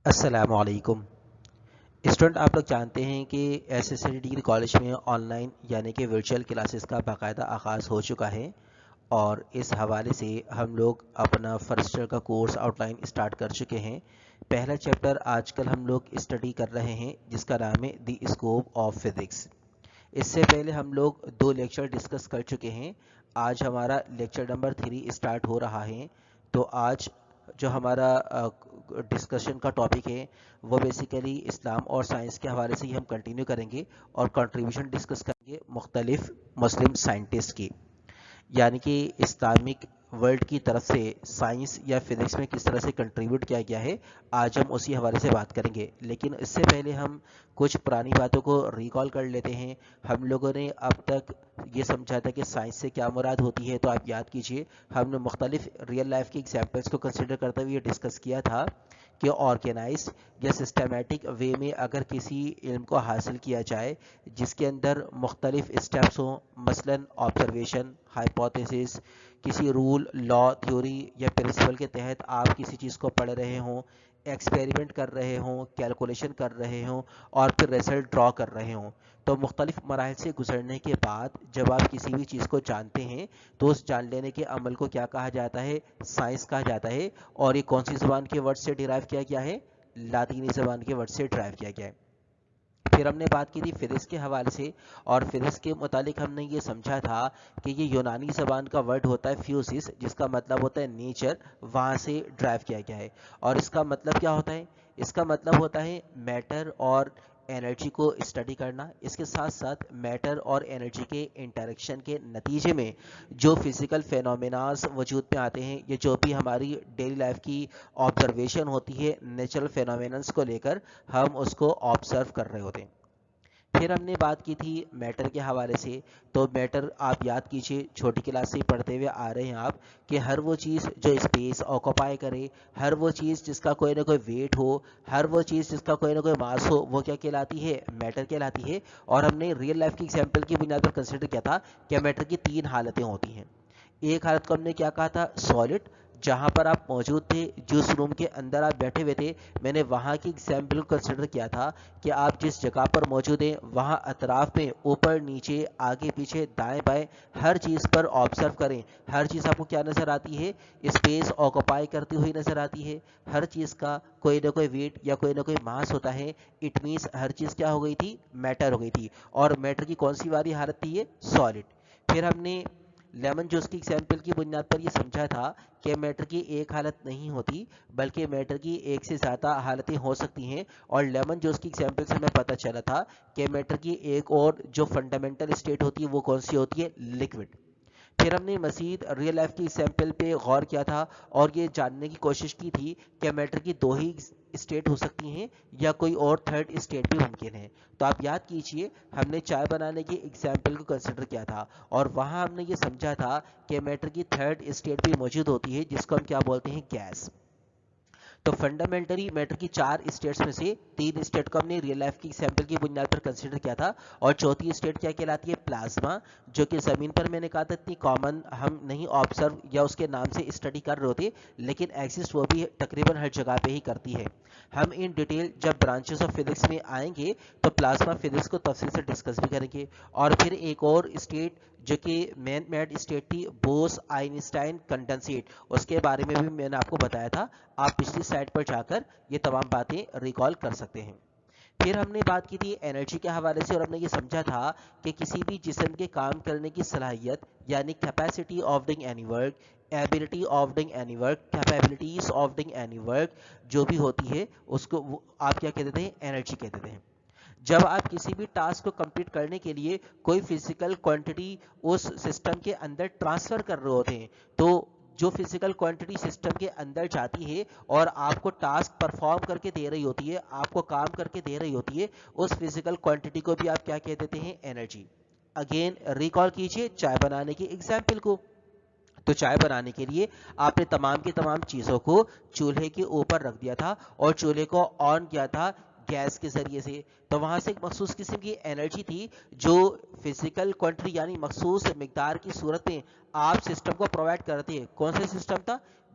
السلام علیکم اسٹوڈنٹ، آپ لوگ جانتے ہیں کہ S S C degree college میں آن لائن یعنی کہ ورچوئل کلاسز کا باقاعدہ آغاز ہو چکا ہے، اور اس حوالے سے ہم لوگ اپنا فرسٹ ایئر کا کورس آؤٹ لائن اسٹارٹ کر چکے ہیں۔ پہلا چیپٹر آج کل ہم لوگ اسٹڈی کر رہے ہیں جس کا نام ہے دی اسکوپ آف فزکس۔ اس سے پہلے ہم لوگ 2 لیکچر ڈسکس کر چکے ہیں۔ آج ہمارا لیکچر نمبر 3 اسٹارٹ ہو رہا ہے۔ تو آج جو ہمارا ڈسکشن کا ٹاپک ہے وہ بیسیکلی اسلام اور سائنس کے حوالے سے ہی ہم کنٹینیو کریں گے، اور کنٹریبیوشن ڈسکس کریں گے مختلف مسلم سائنٹسٹ کی، یعنی کہ اسلامک ورلڈ کی طرف سے سائنس یا فزکس میں کس طرح سے کنٹریبیوٹ کیا گیا ہے۔ آج ہم اسی حوالے سے بات کریں گے، لیکن اس سے پہلے ہم کچھ پرانی باتوں کو ریکال کر لیتے ہیں۔ ہم لوگوں نے اب تک یہ سمجھا تھا کہ سائنس سے کیا مراد ہوتی ہے، تو آپ یاد کیجئے ہم نے مختلف ریئل لائف کی ایگزامپلس کو کنسیڈر کرتے ہوئے یہ ڈسکس کیا تھا کہ آرگنائزڈ یا سسٹمیٹک وے میں اگر کسی علم کو حاصل کیا جائے جس کے اندر مختلف اسٹیپس ہوں، مثلا آبزرویشن، ہائپوتھیسس، کسی رول، لا، تھیوری یا پرنسپل کے تحت آپ کسی چیز کو پڑھ رہے ہوں، ایکسپیریمنٹ کر رہے ہوں، کیلکولیشن کر رہے ہوں، اور پھر رزلٹ ڈرا کر رہے ہوں، تو مختلف مراحل سے گزرنے کے بعد جب آپ کسی بھی چیز کو جانتے ہیں تو اس جان لینے کے عمل کو کیا کہا جاتا ہے؟ سائنس کہا جاتا ہے۔ اور یہ کون سی زبان کے ورڈ سے ڈیرائیو کیا گیا ہے؟ لاطینی زبان کے ورڈ سے ڈرائیو کیا گیا ہے۔ پھر ہم نے بات کی تھی فزکس کے حوالے سے، اور فزکس کے متعلق ہم نے یہ سمجھا تھا کہ یہ یونانی زبان کا ورڈ ہوتا ہے فیوسس، جس کا مطلب ہوتا ہے نیچر، وہاں سے ڈرائیو کیا گیا ہے۔ اور اس کا مطلب کیا ہوتا ہے؟ اس کا مطلب ہوتا ہے میٹر اور انرجی کو اسٹڈی کرنا، اس کے ساتھ ساتھ میٹر اور انرجی کے انٹریکشن کے نتیجے میں جو فزیکل فینومیناز وجود میں آتے ہیں، یہ جو بھی ہماری ڈیلی لائف کی آبزرویشن ہوتی ہے نیچرل فینومیننس کو لے کر، ہم اس کو آبزرو کر رہے ہوتے ہیں۔ پھر ہم نے بات کی تھی میٹر کے حوالے سے، تو میٹر آپ یاد کیجئے چھوٹی کلاس سے پڑھتے ہوئے آ رہے ہیں آپ، کہ ہر وہ چیز جو اسپیس آکوپائی کرے، ہر وہ چیز جس کا کوئی نہ کوئی ویٹ ہو، ہر وہ چیز جس کا کوئی نہ کوئی ماس ہو، وہ کیا کہلاتی ہے؟ میٹر کہلاتی ہے۔ اور ہم نے ریئل لائف کی ایگزامپل کی بنیاد پر کنسیڈر کیا تھا کہ میٹر کی 3 حالتیں ہوتی ہیں۔ ایک حالت کو ہم نے کیا کہا تھا؟ سالڈ، جہاں پر آپ موجود تھے، جس روم کے اندر آپ بیٹھے ہوئے تھے، میں نے وہاں کی ایگزامپل کو کنسیڈر کیا تھا کہ آپ جس جگہ پر موجود ہیں وہاں اطراف میں اوپر نیچے آگے پیچھے دائیں بائیں ہر چیز پر آبزرو کریں۔ ہر چیز آپ کو کیا نظر آتی ہے؟ اسپیس آکوپائی کرتی ہوئی نظر آتی ہے۔ ہر چیز کا کوئی نہ کوئی ویٹ یا کوئی نہ کوئی ماس ہوتا ہے۔ اٹ مینس ہر چیز کیا ہو گئی تھی؟ میٹر ہو گئی تھی۔ اور میٹر کی کون سی والی حالت تھی؟ یہ سالڈ۔ پھر ہم نے لیمن جوس کی ایگزامپل کی بنیاد پر یہ سمجھا تھا کہ میٹر کی ایک حالت نہیں ہوتی، بلکہ میٹر کی ایک سے زیادہ حالتیں ہو سکتی ہیں، اور لیمن جوس کی ایگزامپل سے ہمیں پتہ چلا تھا کہ میٹر کی ایک اور جو فنڈامنٹل اسٹیٹ ہوتی ہے وہ کون سی ہوتی ہے؟ لکوڈ۔ پھر ہم نے مزید ریئل لائف کی سیمپل پہ غور کیا تھا اور یہ جاننے کی کوشش کی تھی کہ میٹر کی 2 ہی اسٹیٹ ہو سکتی ہیں یا کوئی اور تھرڈ اسٹیٹ بھی ممکن ہے۔ تو آپ یاد کیجئے ہم نے چائے بنانے کی ایگزامپل کو کنسیڈر کیا تھا، اور وہاں ہم نے یہ سمجھا تھا کہ میٹر کی تھرڈ اسٹیٹ بھی موجود ہوتی ہے جس کو ہم کیا بولتے ہیں؟ گیس۔ تو فنڈامنٹلی میٹر کی 4 اسٹیٹس میں سے 3 اسٹیٹ کو ہم نے ریئل لائف کی سیمپل کی بنیاد پر کنسیڈر کیا تھا، اور چوتھی اسٹیٹ کیا کہلاتی ہے؟ پلازما، جو کہ زمین پر میں نے کہا تھا اتنی کامن ہم نہیں آبزرو یا اس کے نام سے اسٹڈی کر رہے ہوتے، لیکن ایگزسٹ وہ بھی تقریباً ہر جگہ پہ ہی کرتی ہے۔ ہم ان ڈیٹیل جب برانچز آف فزکس میں آئیں گے تو پلازما فزکس کو تفصیل سے ڈسکس بھی کریں گے۔ اور پھر ایک اور اسٹیٹ جو کہ مین میڈ اسٹیٹ تھی، بوس آئنسٹائن کنڈنسیٹ، اس کے بارے میں بھی میں نے آپ کو بتایا تھا، آپ پچھلی سلائڈ پر جا کر یہ تمام باتیں ریکال کر سکتے ہیں۔ پھر ہم نے بات کی تھی انرجی کے حوالے سے، اور ہم نے یہ سمجھا تھا کہ کسی بھی جسم کے کام کرنے کی صلاحیت یعنی capacity of doing any work, ability of doing any work, capabilities of doing any work جو بھی ہوتی ہے اس کو آپ کیا کہتے ہیں؟ انرجی کہتے ہیں۔ جب آپ کسی بھی ٹاسک کو کمپلیٹ کرنے کے لیے کوئی فزیکل کوانٹٹی اس سسٹم کے اندر ٹرانسفر کر رہے ہوتے ہیں، تو جو فزیکل کوانٹٹی سسٹم کے اندر جاتی ہے اور آپ کو ٹاسک پرفارم کر کے دے رہی ہوتی ہے، آپ کو کام کر کے دے رہی ہوتی ہے، اس فزیکل کوانٹٹی کو بھی آپ کیا کہہ دیتے ہیں؟ انرجی۔ اگین ریکال کیجئے چائے بنانے کی ایگزامپل کو، تو چائے بنانے کے لیے آپ نے تمام کی تمام چیزوں کو چولہے کے اوپر رکھ دیا تھا اور چولہے کو آن کیا تھا گیس کے ذریعے سے، تو وہاں سے ایک مخصوص قسم کی انرجی تھی جو فزیکل کوانٹٹی یعنی مخصوص مقدار کی صورت میں آپ سسٹم کو پرووائڈ کرتے ہیں۔ کون سا سسٹم تھا؟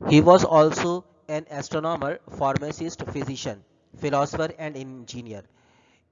He was also an astronomer, pharmacist, physician, philosopher and engineer.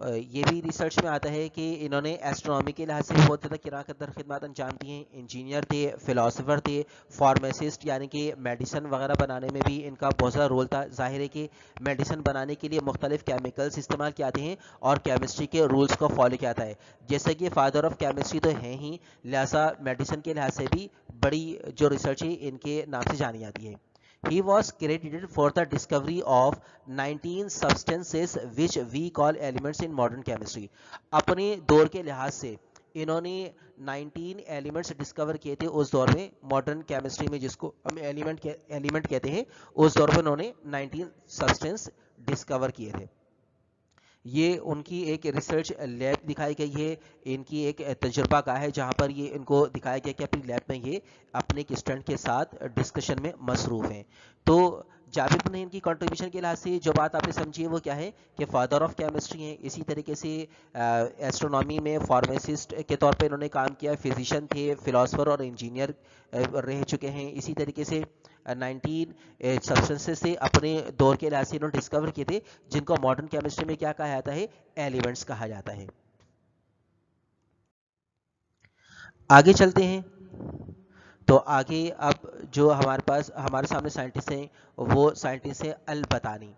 یہ بھی ریسرچ میں آتا ہے کہ انہوں نے ایسٹرونومی کے لحاظ سے بہت زیادہ کرا قدر خدمات انجام دی ہیں. انجینئر تھے, فلاسفر تھے, فارمیسسٹ یعنی کہ میڈیسن وغیرہ بنانے میں بھی ان کا بہت زیادہ رول تھا. ظاہر ہے کہ میڈیسن بنانے کے لیے مختلف کیمیکلز استعمال کیا جاتے ہیں اور کیمسٹری کے رولز کو فالو کیا جاتا ہے. جیسے کہ فادر آف کیمسٹری تو ہیں ہی, لہٰذا میڈیسن کے لحاظ سے بھی بڑی جو ریسرچ ہے ان کے نام سے جانی جاتی ہے. He was credited for the discovery of 19 substances which we call elements in modern chemistry. اپنے دور کے لحاظ سے انہوں نے 19 ایلیمنٹس ڈسکور کیے تھے اس دور میں ماڈرن کیمسٹری میں, جس کو ہم ایلیمنٹ کہتے ہیں. اس دور میں انہوں نے 19 سبسٹینس ڈسکور کیے تھے. یہ ان کی ایک ریسرچ لیب دکھائی گئی ہے, ان کی ایک تجربہ گاہ ہے جہاں پر یہ ان کو دکھایا گیا کہ اپنی لیب میں یہ اپنے ایک اسٹوڈنٹ کے ساتھ ڈسکشن میں مصروف ہیں. تو جابر بن حسین کی کنٹریبیوشن کے لحاظ سے جو بات آپ نے سمجھی ہے وہ کیا ہے کہ فادر آف کیمسٹری ہیں. اسی طریقے سے ایسٹرونومی میں فارمیسسٹ کے طور پہ انہوں نے کام کیا, فزیشین تھے, فلاسفر اور انجینئر رہ چکے ہیں. اسی طریقے سے 19 سبسٹنسز سے اپنے دور کے لحاظ سے انہوں نے ڈسکور کیے تھے جن کو ماڈرن کیمسٹری میں کیا کہا جاتا ہے, ایلیمنٹس کہا جاتا ہے. آگے چلتے ہیں. تو آگے اب جو ہمارے پاس ہمارے سامنے سائنٹسٹ ہیں وہ سائنٹسٹ ہیں البطانی.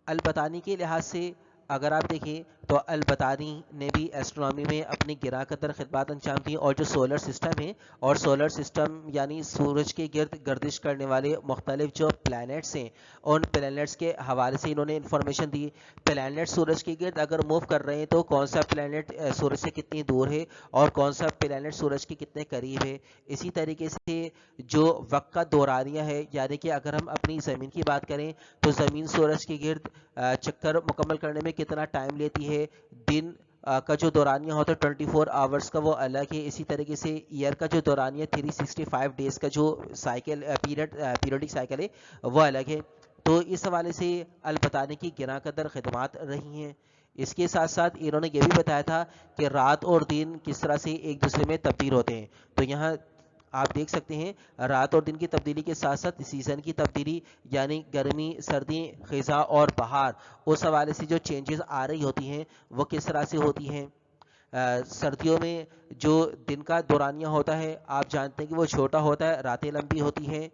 البطانی کے لحاظ سے اگر آپ دیکھیں تو البطانی نے بھی ایسٹرونومی میں اپنی گراں قدر خدمات انجام دی, اور جو سولر سسٹم ہے اور سولر سسٹم یعنی سورج کے گرد گردش کرنے والے مختلف جو پلانٹس ہیں ان پلانٹس کے حوالے سے انہوں نے انفارمیشن دی. پلانٹ سورج کے گرد اگر موو کر رہے ہیں تو کون سا پلانٹ سورج سے کتنی دور ہے اور کون سا پلانٹ سورج کے کتنے قریب ہے. اسی طریقے سے جو وقت کا دورانیہ ہے, یعنی کہ اگر ہم اپنی زمین کی بات کریں تو زمین سورج کے گرد چکر مکمل کرنے میں کتنا ٹائم لیتی ہے. دن کا جو دورانیہ ہوتا ہے 24 آورس کا وہ الگ ہے. اسی طریقے سے ایئر کا جو دورانیہ 365 ڈیز کا جو سائیکل پیریڈک سائیکل ہے وہ الگ ہے. تو اس حوالے سے البطانی کی گراں قدر خدمات رہی ہیں. اس کے ساتھ ساتھ انہوں نے یہ بھی بتایا تھا کہ رات اور دن کس طرح سے ایک دوسرے میں تبدیل ہوتے ہیں. تو یہاں آپ دیکھ سکتے ہیں رات اور دن کی تبدیلی کے ساتھ ساتھ سیزن کی تبدیلی, یعنی گرمی, سردی, خزاں اور بہار, اس حوالے سے جو چینجز آ رہی ہوتی ہیں وہ کس طرح سے ہوتی ہیں. سردیوں میں جو دن کا دورانیہ ہوتا ہے آپ جانتے ہیں کہ وہ چھوٹا ہوتا ہے, راتیں لمبی ہوتی ہیں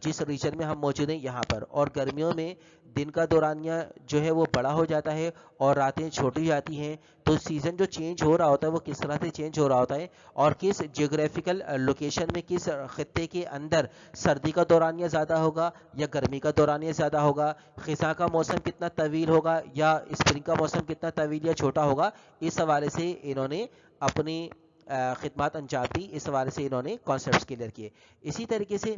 جس ریجن میں ہم موجود ہیں یہاں پر, اور گرمیوں میں دن کا دورانیہ جو ہے وہ بڑا ہو جاتا ہے اور راتیں چھوٹی جاتی ہیں. تو سیزن جو چینج ہو رہا ہوتا ہے وہ کس طرح سے چینج ہو رہا ہوتا ہے اور کس جیوگرافیکل لوکیشن میں, کس خطے کے اندر سردی کا دورانیہ زیادہ ہوگا یا گرمی کا دورانیہ زیادہ ہوگا, خزاں کا موسم کتنا طویل ہوگا یا اسپرنگ کا موسم کتنا طویل یا چھوٹا ہوگا. اس حوالے سے انہوں نے اپنی خدمات انجام دی, اس حوالے سے انہوں نے کانسیپٹس کلیئر کیے. اسی طریقے سے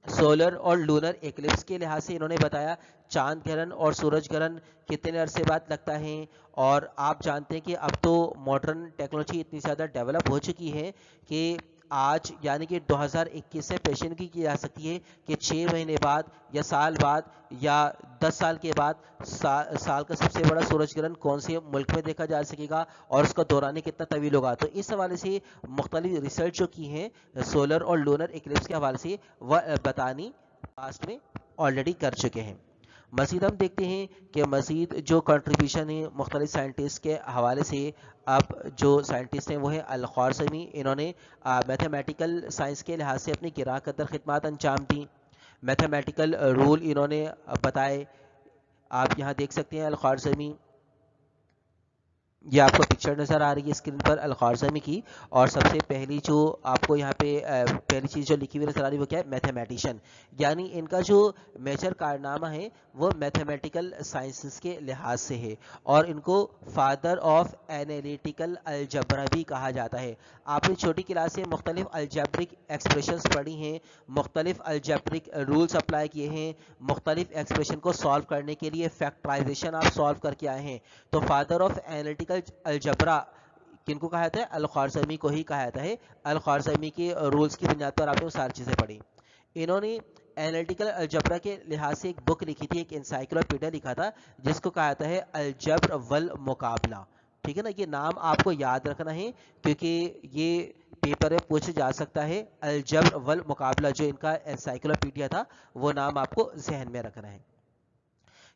سولر اور لونر ایکلپس کے لحاظ سے انہوں نے بتایا چاند گرہن اور سورج گرہن کتنے عرصے بعد لگتا ہے. اور آپ جانتے ہیں کہ اب تو ماڈرن ٹیکنالوجی اتنی زیادہ ڈیولپ ہو چکی ہے کہ آج یعنی کہ 2021 سے پیشن کی جا سکتی ہے کہ 6 مہینے بعد یا سال بعد یا 10 سال کے بعد سال کا سب سے بڑا سورج گرہن کون سے ملک میں دیکھا جا سکے گا اور اس کا دورانیہ کتنا طویل ہوگا. تو اس حوالے سے مختلف ریسرچ جو کی ہیں سولر اور لونر ایکلپس کے حوالے سے وہ بتانی پاسٹ میں آلریڈی کر چکے ہیں. مزید ہم دیکھتے ہیں کہ مزید جو کنٹریبیوشن ہے مختلف سائنٹسٹ کے حوالے سے, اب جو سائنٹسٹ ہیں وہ ہیں الخوارزمی. انہوں نے میتھمیٹیکل سائنس کے لحاظ سے اپنی گراں قدر خدمات انجام دیں. میتھمیٹیکل رول انہوں نے بتائے, آپ یہاں دیکھ سکتے ہیں الخوارزمی, یہ آپ کو پکچر نظر آ رہی ہے اسکرین پر الخوارزمی کی, اور سب سے پہلی جو آپ کو یہاں پہ پہلی چیز جو لکھی ہوئی نظر آ رہی ہے وہ کیا ہے, میتھمیٹیشین. یعنی ان کا جو میجر کارنامہ ہے وہ میتھمیٹیکل سائنسز کے لحاظ سے ہے, اور ان کو فادر آف اینالیٹیکل الجبرا بھی کہا جاتا ہے. آپ نے چھوٹی کلاس سے مختلف الجبرک ایکسپریشنز پڑھی ہیں, مختلف الجبرک رولز اپلائی کیے ہیں, مختلف ایکسپریشن کو سالو کرنے کے لیے فیکٹرائزیشن آپ سالو کر کے آئے ہیں. تو فادر آف اینالیٹیکل الجبرا کن کو کہا جاتا ہے, الخوارزمی کو ہی کہا جاتا ہے. الخوارزمی کے رولز کی بنیاد پر آپ نے وہ ساری چیزیں پڑھی. انہوں نے اینالیٹیکل الجبرا کے لحاظ سے ایک بک لکھی تھی, ایک انسائکلوپیڈیا لکھا تھا جس کو کہا جاتا ہے الجبر والمقابلہ. ٹھیک ہے نا, یہ نام آپ کو یاد رکھنا ہے کیونکہ یہ پیپر میں پوچھا جا سکتا ہے. الجبر والمقابلہ جو ان کا انسائکلوپیڈیا تھا وہ نام آپ کو ذہن میں رکھنا ہے.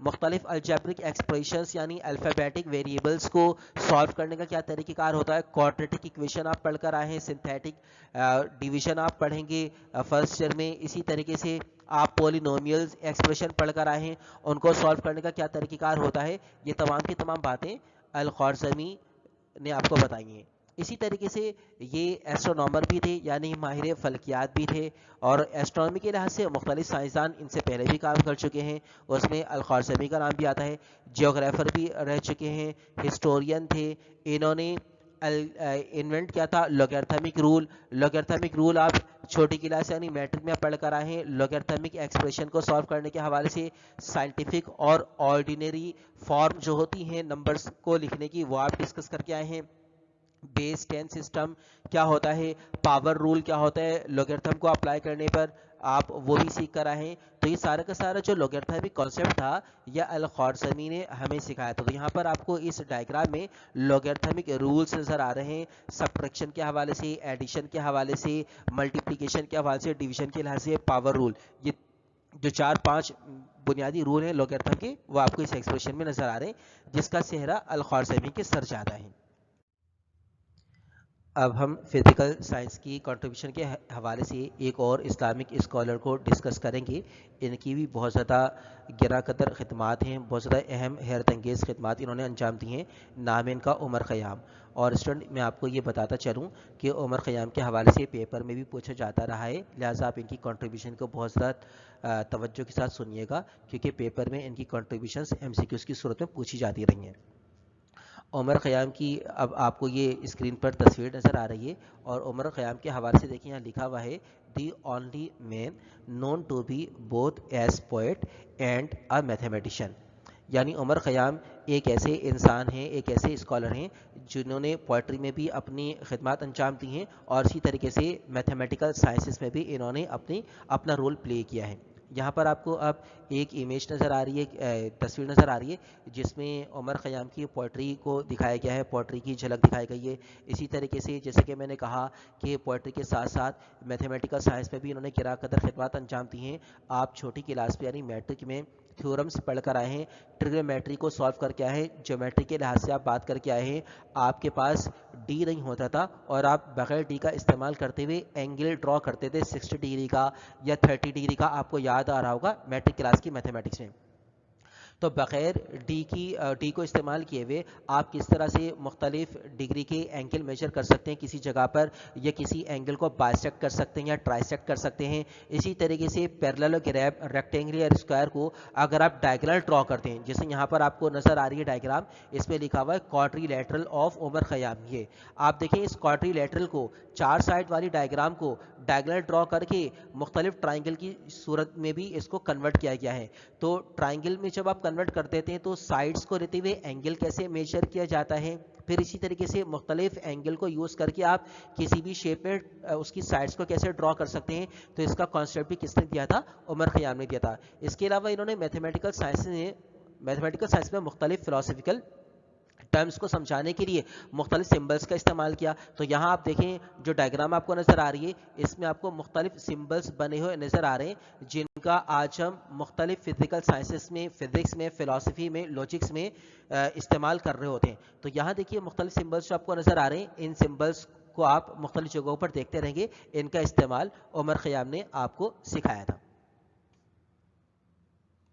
مختلف الجبرک ایکسپریشنس یعنی الفابیٹک ویریبلس کو سالو کرنے کا کیا طریقہ کار ہوتا ہے. کوڈریٹک ایکویشن آپ پڑھ کر آئے ہیں, سنتھیٹک ڈیویژن آپ پڑھیں گے فرسٹ ایئر میں. اسی طریقے سے آپ پولینومیلز ایکسپریشن پڑھ کر آئے ہیں, ان کو سالو کرنے کا کیا طریقہ کار ہوتا ہے. یہ تمام کی تمام باتیں الخوارزمی نے آپ کو بتائی ہیں. اسی طریقے سے یہ ایسٹرونامر بھی تھے یعنی ماہر فلکیات بھی تھے, اور ایسٹرونومی کے لحاظ سے مختلف سائنسدان ان سے پہلے بھی کام کر چکے ہیں. اس میں الخوارزمی کا نام بھی آتا ہے. جیوگرافر بھی رہ چکے ہیں, ہسٹورین تھے. انہوں نے انوینٹ کیا تھا لوگیرتھمک رول. لوگیرتھمک رول آپ چھوٹی کلاس یعنی میٹرک میں پڑھ کر آئے ہیں. لوگیرتھمک ایکسپریشن کو سالو کرنے کے حوالے سے سائنٹیفک اور آرڈینری فارم جو ہوتی ہیں نمبرز کو لکھنے کی, وہ آپ ڈسکس کر کے آئے ہیں. بیس 10 سسٹم کیا ہوتا ہے, پاور رول کیا ہوتا ہے لوگیرتھم کو اپلائی کرنے پر, آپ وہ بھی سیکھ کر آئے ہیں. تو یہ سارا کا سارا جو لوگیرتھمک کانسیپٹ تھا یہ الخوارزمی نے ہمیں سکھایا تھا. تو یہاں پر آپ کو اس ڈائیگرام میں لوگیرتھمک رولز نظر آ رہے ہیں, سبٹریکشن کے حوالے سے, ایڈیشن کے حوالے سے, ملٹیپلیکیشن کے حوالے سے, ڈویژن کے لحاظ سے, پاور رول. یہ جو 4-5 بنیادی رول ہیں لوگیرتھم کے, وہ آپ کو اس ایکسپریشن میں نظر آ رہے ہیں, جس کا صحرا الخوارزمی کے سر جاتا ہے. اب ہم فزیکل سائنس کی کنٹریبیوشن کے حوالے سے ایک اور اسلامک اسکالر کو ڈسکس کریں گے. ان کی بھی بہت زیادہ گراں قدر خدمات ہیں, بہت زیادہ اہم حیرت انگیز خدمات انہوں نے انجام دی ہیں. نام ان کا عمر خیام. اور اسٹوڈنٹ میں آپ کو یہ بتاتا چلوں کہ عمر خیام کے حوالے سے پیپر میں بھی پوچھا جاتا رہا ہے, لہٰذا آپ ان کی کنٹریبیوشن کو بہت زیادہ توجہ کے ساتھ سنیے گا, کیونکہ پیپر میں ان کی کنٹریبیوشنس ایم سی کیوز کی صورت میں پوچھی جاتی رہی ہیں. عمر خیام کی اب آپ کو یہ اسکرین پر تصویر نظر آ رہی ہے, اور عمر خیام کے حوالے سے دیکھیں یہاں لکھا ہوا ہے the only man known to be both as poet and a mathematician. یعنی عمر خیام ایک ایسے انسان ہیں, ایک ایسے اسکالر ہیں جنہوں نے پوئٹری میں بھی اپنی خدمات انجام دی ہیں, اور اسی طریقے سے میتھمیٹیکل سائنسز میں بھی انہوں نے اپنا رول پلے کیا ہے. یہاں پر آپ کو اب ایک امیج نظر آ رہی ہے, تصویر نظر آ رہی ہے, جس میں عمر خیام کی پوئٹری کو دکھایا گیا ہے, پوئٹری کی جھلک دکھائی گئی ہے. اسی طریقے سے جیسے کہ میں نے کہا کہ پوئٹری کے ساتھ ساتھ میتھمیٹیکل سائنس میں بھی انہوں نے گراں قدر خدمات انجام دی ہیں. آپ چھوٹی کلاس میں یعنی میٹرک میں تھیورمز پڑھ کر آئے ہیں, ٹریگنومیٹری کو سالو کر کے آئے ہیں, جیومیٹری کے لحاظ سے آپ بات کر کے آئے ہیں. آپ کے پاس ڈی نہیں ہوتا تھا اور آپ بغیر ڈی کا استعمال کرتے ہوئے اینگل ڈرا کرتے تھے 60 ڈگری کا یا 30 ڈگری کا, آپ کو یاد آ رہا ہوگا میٹرک کلاس کی میتھمیٹکس میں. تو بغیر ڈی کو استعمال کیے ہوئے آپ کس طرح سے مختلف ڈگری کے اینگل میجر کر سکتے ہیں کسی جگہ پر, یا کسی اینگل کو بائسیکٹ کر سکتے ہیں یا ٹرائسیکٹ کر سکتے ہیں. اسی طریقے سے پیرالوگرام ریکٹینگل یا اسکوائر کو اگر آپ ڈائیگرام ڈرا کرتے ہیں, جیسے یہاں پر آپ کو نظر آ رہی ہے ڈائیگرام, اس میں لکھا ہوا ہے کوادری لیٹرل آف عمر خیام. یہ آپ دیکھیں اس کوادری لیٹرل کو, 4 سائڈ والی ڈائیگرام کو ڈائیگرام ڈرا کر کے مختلف ٹرائنگل کی صورت میں بھی اس کو کنورٹ کیا گیا ہے. تو ٹرائنگل میں جب آپ کنورٹ کر دیتے ہیں تو سائڈز کو لیتے ہوئے اینگل کیسے میجر کیا جاتا ہے, پھر اسی طریقے سے مختلف اینگل کو یوز کر کے آپ کسی بھی شیپ میں اس کی سائڈز کو کیسے ڈرا کر سکتے ہیں. تو اس کا کانسیپٹ بھی کس نے دیا تھا, عمر خیام نے دیا تھا. اس کے علاوہ انہوں نے میتھمیٹیکل سائنس میں مختلف فلاسفیکل ٹرمز کو سمجھانے کے لیے مختلف سمبلس کا استعمال کیا. تو یہاں آپ دیکھیں جو ڈائیگرام آپ کو نظر آ رہی ہے, اس میں آپ کو مختلف سمبلس بنے ہوئے نظر آ رہے ہیں, جن کا آج ہم مختلف فزیکل سائنسز میں, فزکس میں, فلاسفی میں, لاجکس میں استعمال کر رہے ہوتے ہیں. تو یہاں دیکھیے مختلف سمبلس جو آپ کو نظر آ رہے ہیں, ان سمبلس کو آپ مختلف جگہوں پر دیکھتے رہیں گے, ان کا استعمال عمر خیام نے آپ کو سکھایا تھا.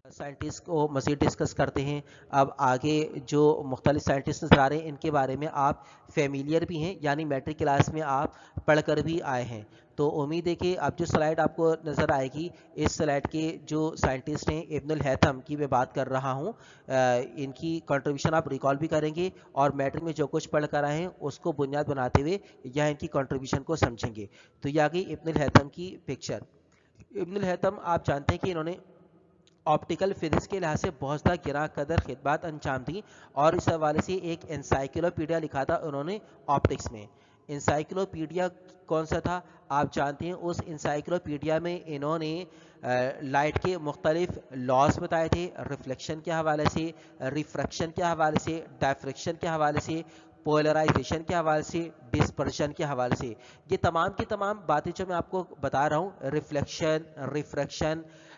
سائنٹسٹ کو مزید ڈسکس کرتے ہیں. اب آگے جو مختلف سائنٹسٹ نظر آ رہے ہیں ان کے بارے میں آپ فیملیئر بھی ہیں, یعنی میٹرک کلاس میں آپ پڑھ کر بھی آئے ہیں. تو امید ہے کہ اب جو سلائڈ آپ کو نظر آئے گی, اس سلائڈ کے جو سائنٹسٹ ہیں ابن الہیثم کی میں بات کر رہا ہوں, ان کی کنٹریبیوشن آپ ریکال بھی کریں گے, اور میٹرک میں جو کچھ پڑھ کر آئے ہیں اس کو بنیاد بناتے ہوئے یہاں ان کی کنٹریبیوشن کو سمجھیں گے. تو یہ آگئی ابن الہیثم کی پکچر. ابن الہیثم آپ جانتے ہیں کہ انہوں نے آپٹیکل فزکس کے لحاظ سے بہت زیادہ گراں قدر خدمات انجام دی, اور اس حوالے سے ایک انسائکلوپیڈیا لکھا تھا انہوں نے آپٹکس میں. انسائکلوپیڈیا کون سا تھا آپ جانتے ہیں, اس انسائکلوپیڈیا میں انہوں نے لائٹ کے مختلف لاس بتائے تھے, ریفلیکشن کے حوالے سے, ریفریکشن کے حوالے سے, ڈائفریکشن کے حوالے سے, پولرائزیشن کے حوالے سے, ڈسپرشن کے حوالے سے. یہ تمام کی تمام باتیں جو میں آپ کو بتا رہا ہوں, ریفلیکشن, ریفریکشن,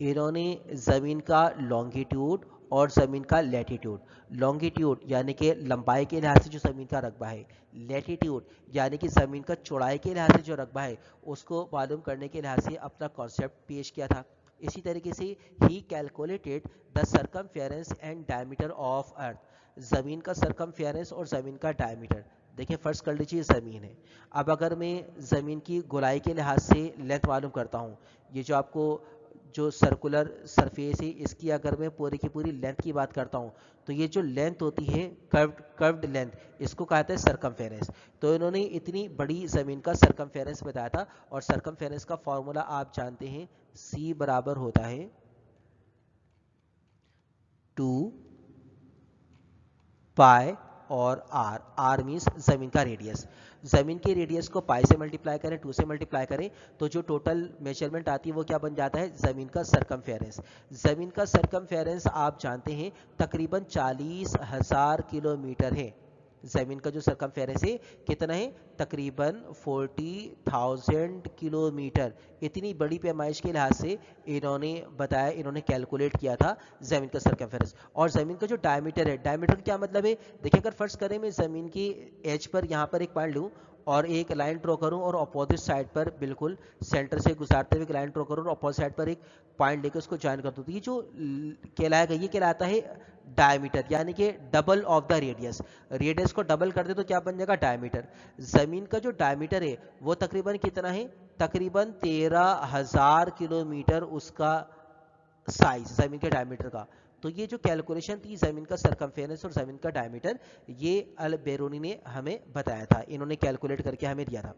انہوں نے زمین کا لانگیٹیوڈ اور زمین کا لیٹیٹیوڈ، لانگیٹیوڈ یعنی کہ لمبائی کے لحاظ سے جو زمین کا رقبہ ہے، لیٹیٹیوڈ یعنی کہ زمین کا چوڑائی کے لحاظ سے جو رقبہ ہے اس کو معلوم کرنے کے لحاظ سے اپنا کانسیپٹ پیش کیا تھا۔ اسی طریقے سے ہی calculated the circumference and diameter of earth, زمین کا سرکمفیرنس اور زمین کا ڈائمیٹر۔ دیکھیں فرض کر لیجیے زمین ہے، اب اگر میں زمین کی گولائی کے لحاظ سے لینتھ معلوم کرتا ہوں، یہ جو آپ کو جو سرکولر سرفیس ہے اس کی اگر میں پوری کی پوری لینتھ کی بات کرتا ہوں تو یہ جو لینتھ ہوتی ہے کروڈ لینتھ، اس کو کہتے ہیں سرکمفیرنس۔ تو انہوں نے اتنی بڑی زمین کا سرکمفیرنس بتایا تھا، اور سرکمفیرنس کا فارمولا آپ جانتے ہیں، سی برابر ہوتا ہے 2 پائے اور آر، آر مینس زمین کا ریڈیس، زمین کے ریڈیس کو پائی سے ملٹیپلائی کریں، 2 سے ملٹیپلائی کریں تو جو ٹوٹل میجرمنٹ آتی ہے وہ کیا بن جاتا ہے، زمین کا سرکمفیرنس۔ زمین کا سرکمفیرنس آپ جانتے ہیں تقریباً 40,000 کلومیٹر ہے، زمین کا جو سرکمفیرنس ہے کتنا ہے، تقریباً 40,000 کلومیٹر۔ اتنی بڑی پیمائش کے لحاظ سے انہوں نے بتایا، انہوں نے کیلکولیٹ کیا تھا زمین کا سرکمفیرنس۔ اور زمین کا جو ڈائمیٹر ہے، ڈائمیٹر کیا مطلب ہے، دیکھیں اگر فرض کریں میں زمین کی ایج پر یہاں پر ایک پوائنٹ لوں اور ایک لائن ڈرا کروں اور اپوزٹ سائڈ پر بالکل سینٹر سے گزارتے ہوئے ایک لائن ڈرا کروں اور اپوزٹ سائڈ پر ایک پوائنٹ لے کے اس کو جوائن کر دوں، تو یہ جو کہلائے گا، یہ کہلاتا ہے ڈائمیٹر، یعنی کہ double of the radius. Radius کو ڈبل کر دے تو کیا بن جائے گا، ڈائمیٹر۔ زمین کا جو ڈائمیٹر ہے وہ تقریباً کتنا ہے، تقریباً 13,000 کلومیٹر اس کا سائز زمین کے ڈائمیٹر کا۔ تو یہ جو کیلکولیشن تھی زمین کا سرکمفیرنس اور زمین کا ڈائمیٹر، یہ البیرونی نے ہمیں بتایا تھا، انہوں نے کیلکولیٹ کر کے ہمیں دیا تھا۔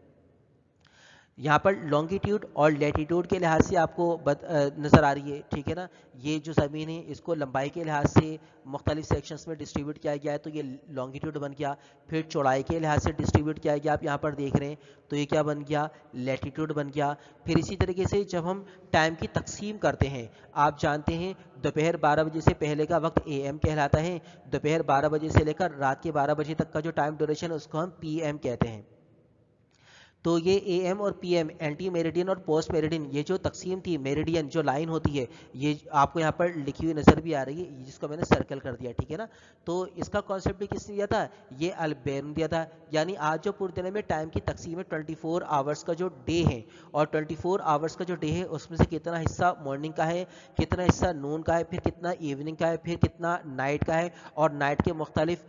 یہاں پر لانگیٹیوڈ اور لیٹیٹیوڈ کے لحاظ سے آپ کو نظر آ رہی ہے، ٹھیک ہے نا، یہ جو زمین ہے اس کو لمبائی کے لحاظ سے مختلف سیکشنز میں ڈسٹریبیوٹ کیا گیا ہے تو یہ لانگیٹیوڈ بن گیا، پھر چوڑائی کے لحاظ سے ڈسٹریبیوٹ کیا گیا، آپ یہاں پر دیکھ رہے ہیں تو یہ کیا بن گیا، لیٹیٹیوڈ بن گیا۔ پھر اسی طریقے سے جب ہم ٹائم کی تقسیم کرتے ہیں، آپ جانتے ہیں دوپہر 12 بجے سے پہلے کا وقت اے ایم کہلاتا ہے، دوپہر 12 بجے سے لے کر رات کے 12 بجے تک کا جو ٹائم ڈیوریشن ہے اس کو ہم پی ایم کہتے ہیں۔ تو یہ اے ایم اور پی ایم، اینٹی میریڈین اور پوسٹ میریڈین، یہ جو تقسیم تھی، میریڈین جو لائن ہوتی ہے یہ آپ کو یہاں پر لکھی ہوئی نظر بھی آ رہی ہے، جس کو میں نے سرکل کر دیا، ٹھیک ہے نا۔ تو اس کا کانسیپٹ بھی کس نے دیا تھا، یہ البیرون دیا تھا۔ یعنی آج جو پورے دن میں ٹائم کی تقسیم ہے 24 آورس کا جو ڈے ہے، اور 24 آورس کا جو ڈے ہے اس میں سے کتنا حصہ مارننگ کا ہے، کتنا حصہ نون کا ہے، پھر کتنا ایوننگ کا ہے، پھر کتنا نائٹ کا ہے، اور نائٹ کے مختلف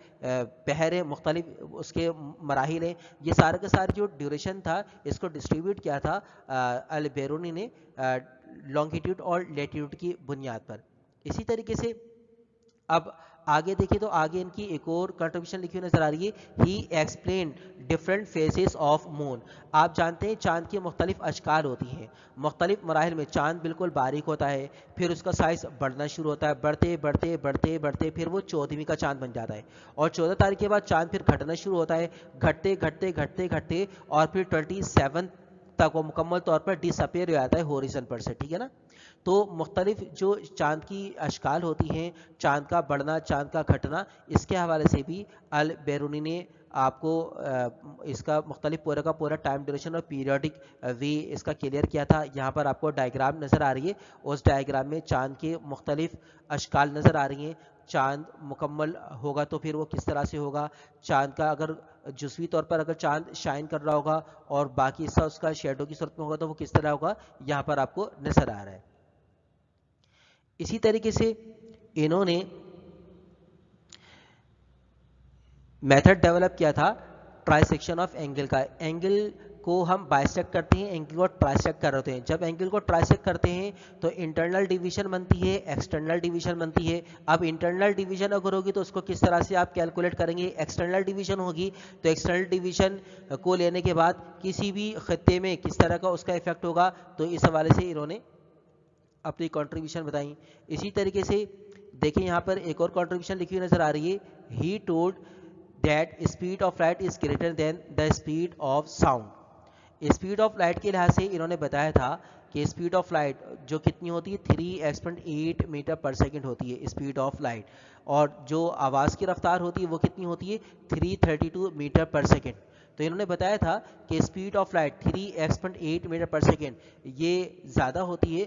پہر ہیں، مختلف اس کے مراحل ہیں، یہ سارے کے سارے جو ڈیوریشن تھا اس کو ڈسٹریبیوٹ کیا تھا البیرونی نے لانگیٹیوڈ اور لیٹیٹیوڈ کی بنیاد پر۔ اسی طریقے سے اب آگے دیکھیں تو آگے ان کی ایک اور کنٹریبیوشن لکھی ہوئی نظر آ رہی ہے، ہی ایکسپلین ڈفرینٹ فیزز آف مون۔ آپ جانتے ہیں چاند کی مختلف اشکال ہوتی ہیں، مختلف مراحل میں چاند بالکل باریک ہوتا ہے، پھر اس کا سائز بڑھنا شروع ہوتا ہے، بڑھتے بڑھتے بڑھتے بڑھتے پھر وہ 14ویں کا چاند بن جاتا ہے، اور 14 تاریخ کے بعد چاند پھر گھٹنا شروع ہوتا ہے، گھٹتے گھٹتے گھٹتے گھٹتے اور پھر 27 تک وہ مکمل طور پر ڈس اپیئر ہو جاتا ہے ہورزن پر سے، ٹھیک ہے نا۔ تو مختلف جو چاند کی اشکال ہوتی ہیں، چاند کا بڑھنا، چاند کا گھٹنا، اس کے حوالے سے بھی البیرونی نے آپ کو اس کا مختلف پورا کا پورا ٹائم ڈیوریشن اور پیریوڈک وے اس کا کلیئر کیا تھا۔ یہاں پر آپ کو ڈائیگرام نظر آ رہی ہے، اس ڈائیگرام میں چاند کے مختلف اشکال نظر آ رہی ہیں، چاند مکمل ہوگا تو پھر وہ کس طرح سے ہوگا، چاند کا اگر جزوی طور پر اگر چاند شائن کر رہا ہوگا اور باقی حصہ اس کا شیڈو کی صورت میں ہوگا تو وہ کس طرح ہوگا، یہاں پر آپ کو نظر آ رہا ہے۔ اسی طریقے سے انہوں نے میتھڈ ڈیولپ کیا تھا ٹرائی سیکشن آف اینگل کا۔ اینگل کو ہم بائسیکٹ کرتے ہیں، اینگل کو ٹرائسیکٹ کر رہے ہیں، جب اینگل کو ٹرائسیکٹ کرتے ہیں تو انٹرنل ڈیویژن بنتی ہے، ایکسٹرنل ڈیویژن بنتی ہے۔ اب انٹرنل ڈیویژن اگر ہوگی تو اس کو کس طرح سے آپ کیلکولیٹ کریں گے، ایکسٹرنل ڈیویژن ہوگی تو ایکسٹرنل ڈیویژن کو لینے کے بعد کسی بھی خطے میں کس طرح کا اس کا افیکٹ ہوگا، تو اس حوالے سے انہوں نے اپنی کنٹریبیوشن بتائیں۔ اسی طریقے سے دیکھیں یہاں پر ایک اور کنٹریبیوشن لکھی ہوئی نظر آ رہی ہے، he told that speed of light is greater than the speed of sound. Speed of light کے لحاظ سے انہوں نے بتایا تھا کہ اسپیڈ آف لائٹ جو کتنی ہوتی ہے 3x8 میٹر پر سیکنڈ ہوتی ہے اسپیڈ آف لائٹ، اور جو آواز کی رفتار ہوتی ہے وہ کتنی ہوتی ہے 332 میٹر پر سیکنڈ۔ تو انہوں نے بتایا تھا کہ speed of light 3x8 metre per second یہ زیادہ ہوتی ہے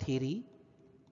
3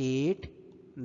8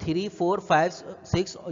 3, 4, 5, 6